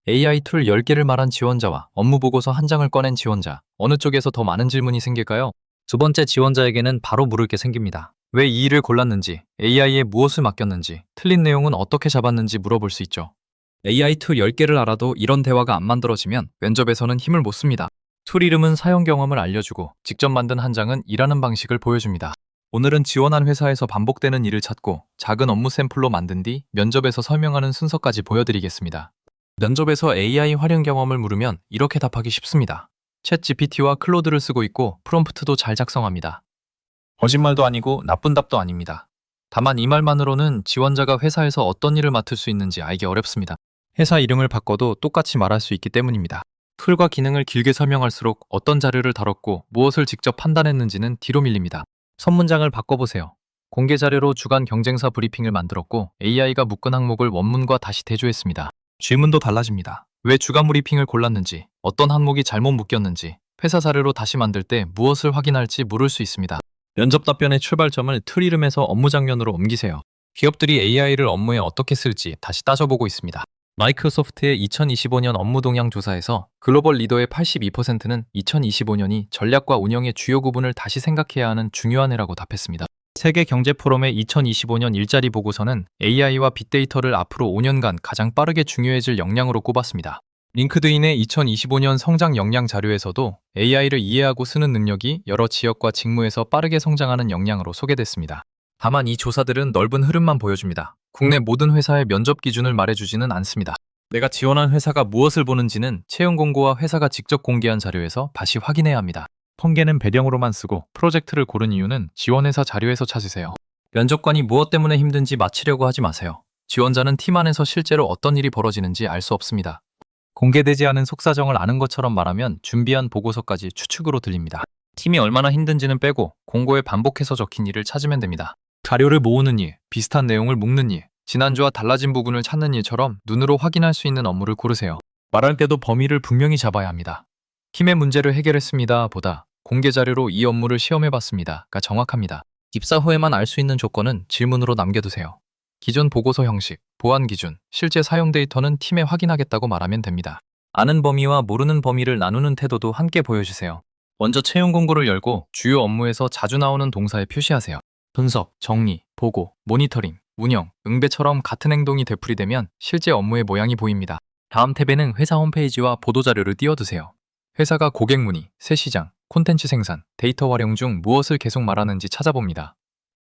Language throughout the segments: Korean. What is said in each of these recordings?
AI 툴 10개를 말한 지원자와 업무 보고서 한 장을 꺼낸 지원자, 어느 쪽에서 더 많은 질문이 생길까요? 두 번째 지원자에게는 바로 물을 게 생깁니다. 왜 이 일을 골랐는지, AI에 무엇을 맡겼는지, 틀린 내용은 어떻게 잡았는지 물어볼 수 있죠. AI 툴 10개를 알아도 이런 대화가 안 만들어지면 면접에서는 힘을 못 씁니다. 툴 이름은 사용 경험을 알려주고 직접 만든 한 장은 일하는 방식을 보여줍니다. 오늘은 지원한 회사에서 반복되는 일을 찾고 작은 업무 샘플로 만든 뒤 면접에서 설명하는 순서까지 보여드리겠습니다. 면접에서 AI 활용 경험을 물으면 이렇게 답하기 쉽습니다. 챗 GPT와 클로드를 쓰고 있고 프롬프트도 잘 작성합니다. 거짓말도 아니고 나쁜 답도 아닙니다. 다만 이 말만으로는 지원자가 회사에서 어떤 일을 맡을 수 있는지 알기 어렵습니다. 회사 이름을 바꿔도 똑같이 말할 수 있기 때문입니다. 툴과 기능을 길게 설명할수록 어떤 자료를 다뤘고 무엇을 직접 판단했는지는 뒤로 밀립니다. 첫 문장을 바꿔보세요. 공개 자료로 주간 경쟁사 브리핑을 만들었고 AI가 묶은 항목을 원문과 다시 대조했습니다. 질문도 달라집니다. 왜 주간 브리핑을 골랐는지, 어떤 항목이 잘못 묶였는지, 회사 자료로 다시 만들 때 무엇을 확인할지 물을 수 있습니다. 면접 답변의 출발점을 툴 이름에서 업무 장면으로 옮기세요. 기업들이 AI를 업무에 어떻게 쓸지 다시 따져보고 있습니다. 마이크로소프트의 2025년 업무 동향 조사에서 글로벌 리더의 82%는 2025년이 전략과 운영의 주요 구분을 다시 생각해야 하는 중요한 해라고 답했습니다. 세계 경제 포럼의 2025년 일자리 보고서는 AI와 빅데이터를 앞으로 5년간 가장 빠르게 중요해질 역량으로 꼽았습니다. 링크드인의 2025년 성장 역량 자료에서도 AI를 이해하고 쓰는 능력이 여러 지역과 직무에서 빠르게 성장하는 역량으로 소개됐습니다. 다만 이 조사들은 넓은 흐름만 보여줍니다. 국내 모든 회사의 면접 기준을 말해주지는 않습니다. 내가 지원한 회사가 무엇을 보는지는 채용 공고와 회사가 직접 공개한 자료에서 다시 확인해야 합니다. 통계는 배경으로만 쓰고 프로젝트를 고른 이유는 지원회사 자료에서 찾으세요. 면접관이 무엇 때문에 힘든지 맞히려고 하지 마세요. 지원자는 팀 안에서 실제로 어떤 일이 벌어지는지 알 수 없습니다. 공개되지 않은 속사정을 아는 것처럼 말하면 준비한 보고서까지 추측으로 들립니다. 팀이 얼마나 힘든지는 빼고 공고에 반복해서 적힌 일을 찾으면 됩니다. 자료를 모으는 일, 비슷한 내용을 묶는 일, 지난주와 달라진 부분을 찾는 일처럼 눈으로 확인할 수 있는 업무를 고르세요. 말할 때도 범위를 분명히 잡아야 합니다. 팀의 문제를 해결했습니다 보다 공개 자료로 이 업무를 시험해봤습니다가 정확합니다. 입사 후에만 알 수 있는 조건은 질문으로 남겨두세요. 기존 보고서 형식, 보안 기준, 실제 사용 데이터는 팀에 확인하겠다고 말하면 됩니다. 아는 범위와 모르는 범위를 나누는 태도도 함께 보여주세요. 먼저 채용 공고를 열고 주요 업무에서 자주 나오는 동사에 표시하세요. 분석, 정리, 보고, 모니터링, 운영, 응배처럼 같은 행동이 되풀이되면 실제 업무의 모양이 보입니다. 다음 탭에는 회사 홈페이지와 보도자료를 띄워두세요. 회사가 고객 문의, 새 시장, 콘텐츠 생산, 데이터 활용 중 무엇을 계속 말하는지 찾아봅니다.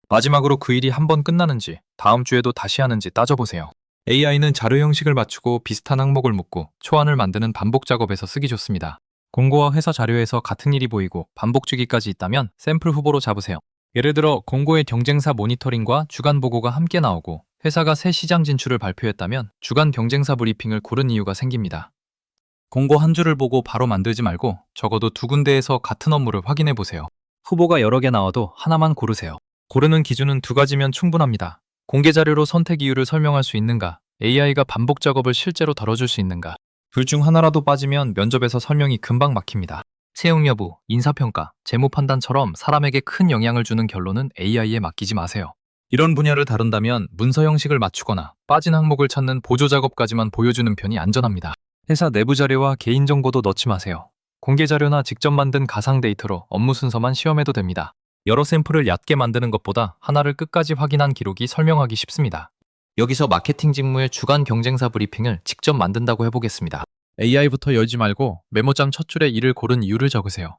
마지막으로 그 일이 한 번 끝나는지, 다음 주에도 다시 하는지 따져보세요. AI는 자료 형식을 맞추고 비슷한 항목을 묶고 초안을 만드는 반복 작업에서 쓰기 좋습니다. 공고와 회사 자료에서 같은 일이 보이고 반복 주기까지 있다면 샘플 후보로 잡으세요. 예를 들어 공고의 경쟁사 모니터링과 주간 보고가 함께 나오고 회사가 새 시장 진출을 발표했다면 주간 경쟁사 브리핑을 고른 이유가 생깁니다. 공고 한 줄을 보고 바로 만들지 말고 적어도 두 군데에서 같은 업무를 확인해 보세요. 후보가 여러 개 나와도 하나만 고르세요. 고르는 기준은 두 가지면 충분합니다. 공개 자료로 선택 이유를 설명할 수 있는가, AI가 반복 작업을 실제로 다뤄줄 수 있는가. 둘 중 하나라도 빠지면 면접에서 설명이 금방 막힙니다. 채용 여부, 인사평가, 재무 판단처럼 사람에게 큰 영향을 주는 결론은 AI에 맡기지 마세요. 이런 분야를 다룬다면 문서 형식을 맞추거나 빠진 항목을 찾는 보조 작업까지만 보여주는 편이 안전합니다. 회사 내부 자료와 개인정보도 넣지 마세요. 공개 자료나 직접 만든 가상 데이터로 업무 순서만 시험해도 됩니다. 여러 샘플을 얕게 만드는 것보다 하나를 끝까지 확인한 기록이 설명하기 쉽습니다. 여기서 마케팅 직무의 주간 경쟁사 브리핑을 직접 만든다고 해보겠습니다. AI부터 열지 말고 메모장 첫 줄에 이를 고른 이유를 적으세요.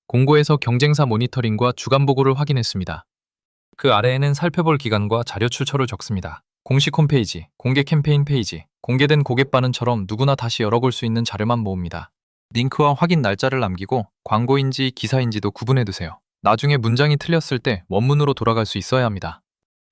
공고에서 경쟁사 모니터링과 주간 보고를 확인했습니다. 그 아래에는 살펴볼 기간과 자료 출처를 적습니다. 공식 홈페이지, 공개 캠페인 페이지, 공개된 고객 반응처럼 누구나 다시 열어볼 수 있는 자료만 모읍니다. 링크와 확인 날짜를 남기고 광고인지 기사인지도 구분해두세요. 나중에 문장이 틀렸을 때 원문으로 돌아갈 수 있어야 합니다.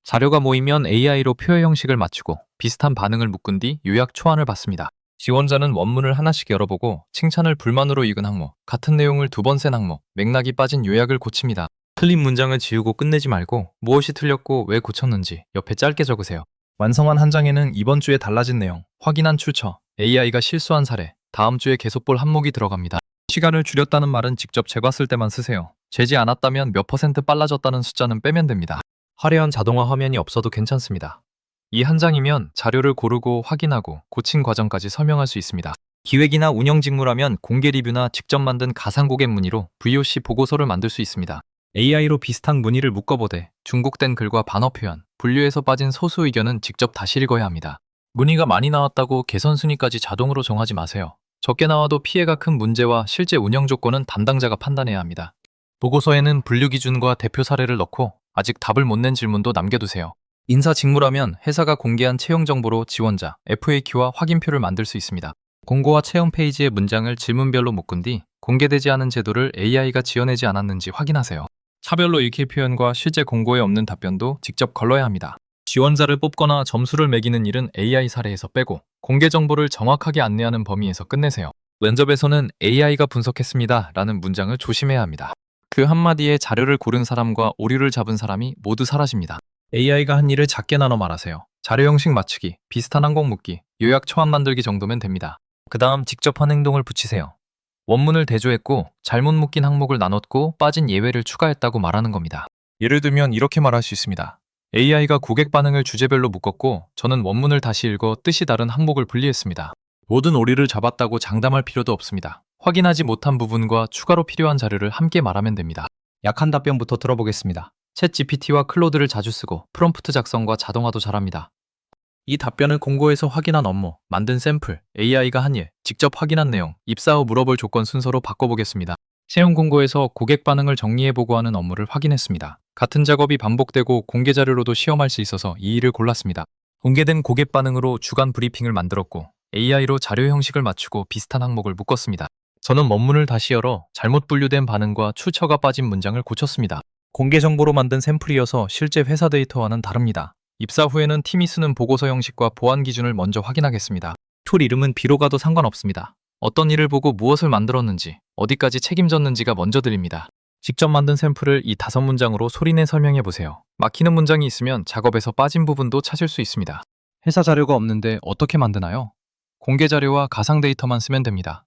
자료가 모이면 AI로 표의 형식을 맞추고 비슷한 반응을 묶은 뒤 요약 초안을 받습니다. 지원자는 원문을 하나씩 열어보고 칭찬을 불만으로 읽은 항목, 같은 내용을 두 번 센 항목, 맥락이 빠진 요약을 고칩니다. 틀린 문장을 지우고 끝내지 말고 무엇이 틀렸고 왜 고쳤는지 옆에 짧게 적으세요. 완성한 한 장에는 이번 주에 달라진 내용, 확인한 출처, AI가 실수한 사례, 다음 주에 계속 볼 항목이 들어갑니다. 시간을 줄였다는 말은 직접 재봤을 때만 쓰세요. 재지 않았다면 몇 퍼센트 빨라졌다는 숫자는 빼면 됩니다. 화려한 자동화 화면이 없어도 괜찮습니다. 이 한 장이면 자료를 고르고 확인하고 고친 과정까지 설명할 수 있습니다. 기획이나 운영 직무라면 공개 리뷰나 직접 만든 가상 고객 문의로 VOC 보고서를 만들 수 있습니다. AI로 비슷한 문의를 묶어보되 중복된 글과 반어 표현, 분류에서 빠진 소수 의견은 직접 다시 읽어야 합니다. 문의가 많이 나왔다고 개선 순위까지 자동으로 정하지 마세요. 적게 나와도 피해가 큰 문제와 실제 운영 조건은 담당자가 판단해야 합니다. 보고서에는 분류 기준과 대표 사례를 넣고 아직 답을 못 낸 질문도 남겨두세요. 인사 직무라면 회사가 공개한 채용 정보로 지원자, FAQ와 확인표를 만들 수 있습니다. 공고와 채용 페이지의 문장을 질문별로 묶은 뒤 공개되지 않은 제도를 AI가 지어내지 않았는지 확인하세요. 차별로 읽힐 표현과 실제 공고에 없는 답변도 직접 걸러야 합니다. 지원자를 뽑거나 점수를 매기는 일은 AI 사례에서 빼고 공개 정보를 정확하게 안내하는 범위에서 끝내세요. 면접에서는 AI가 분석했습니다 라는 문장을 조심해야 합니다. 그 한마디에 자료를 고른 사람과 오류를 잡은 사람이 모두 사라집니다. AI가 한 일을 작게 나눠 말하세요. 자료 형식 맞추기, 비슷한 항목 묻기, 요약 초안 만들기 정도면 됩니다. 그 다음 직접 한 행동을 붙이세요. 원문을 대조했고 잘못 묶인 항목을 나눴고 빠진 예외를 추가했다고 말하는 겁니다. 예를 들면 이렇게 말할 수 있습니다. AI가 고객 반응을 주제별로 묶었고 저는 원문을 다시 읽어 뜻이 다른 항목을 분리했습니다. 모든 오류를 잡았다고 장담할 필요도 없습니다. 확인하지 못한 부분과 추가로 필요한 자료를 함께 말하면 됩니다. 약한 답변부터 들어보겠습니다. 챗 GPT와 클로드를 자주 쓰고 프롬프트 작성과 자동화도 잘합니다. 이 답변을 공고에서 확인한 업무, 만든 샘플, AI가 한 일, 직접 확인한 내용, 입사 후 물어볼 조건 순서로 바꿔보겠습니다. 채용 공고에서 고객 반응을 정리해 보고하는 업무를 확인했습니다. 같은 작업이 반복되고 공개 자료로도 시험할 수 있어서 이 일을 골랐습니다. 공개된 고객 반응으로 주간 브리핑을 만들었고 AI로 자료 형식을 맞추고 비슷한 항목을 묶었습니다. 저는 원문을 다시 열어 잘못 분류된 반응과 출처가 빠진 문장을 고쳤습니다. 공개 정보로 만든 샘플이어서 실제 회사 데이터와는 다릅니다. 입사 후에는 팀이 쓰는 보고서 형식과 보안 기준을 먼저 확인하겠습니다. 툴 이름은 비로가도 상관없습니다. 어떤 일을 보고 무엇을 만들었는지, 어디까지 책임졌는지가 먼저 드립니다. 직접 만든 샘플을 이 5문장으로 소리내 설명해 보세요. 막히는 문장이 있으면 작업에서 빠진 부분도 찾을 수 있습니다. 회사 자료가 없는데 어떻게 만드나요? 공개 자료와 가상 데이터만 쓰면 됩니다.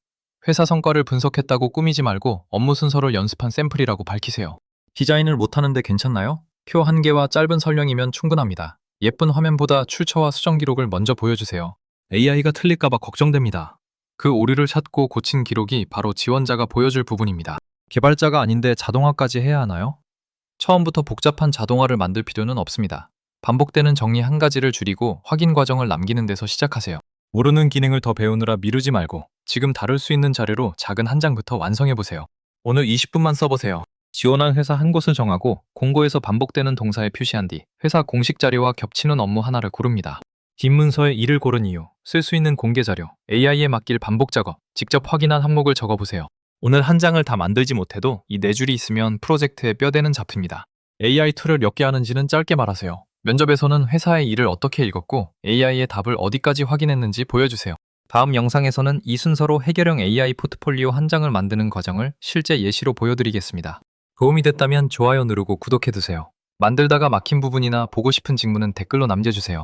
회사 성과를 분석했다고 꾸미지 말고 업무 순서를 연습한 샘플이라고 밝히세요. 디자인을 못하는데 괜찮나요? 표 1개와 짧은 설명이면 충분합니다. 예쁜 화면보다 출처와 수정 기록을 먼저 보여주세요. AI가 틀릴까봐 걱정됩니다. 그 오류를 찾고 고친 기록이 바로 지원자가 보여줄 부분입니다. 개발자가 아닌데 자동화까지 해야 하나요? 처음부터 복잡한 자동화를 만들 필요는 없습니다. 반복되는 정리 한 가지를 줄이고 확인 과정을 남기는 데서 시작하세요. 모르는 기능을 더 배우느라 미루지 말고 지금 다룰 수 있는 자료로 작은 한 장부터 완성해보세요. 오늘 20분만 써보세요. 지원한 회사 한 곳을 정하고 공고에서 반복되는 동사에 표시한 뒤 회사 공식 자료와 겹치는 업무 하나를 고릅니다. 뒷 문서에 이를 고른 이유, 쓸 수 있는 공개 자료, AI에 맡길 반복 작업, 직접 확인한 항목을 적어보세요. 오늘 한 장을 다 만들지 못해도 이 4줄이 있으면 프로젝트에 뼈대는 잡힙니다. AI 툴을 몇 개 하는지는 짧게 말하세요. 면접에서는 회사의 일을 어떻게 읽었고 AI의 답을 어디까지 확인했는지 보여주세요. 다음 영상에서는 이 순서로 해결형 AI 포트폴리오 한 장을 만드는 과정을 실제 예시로 보여드리겠습니다. 도움이 됐다면 좋아요 누르고 구독해두세요. 만들다가 막힌 부분이나 보고 싶은 직무는 댓글로 남겨주세요.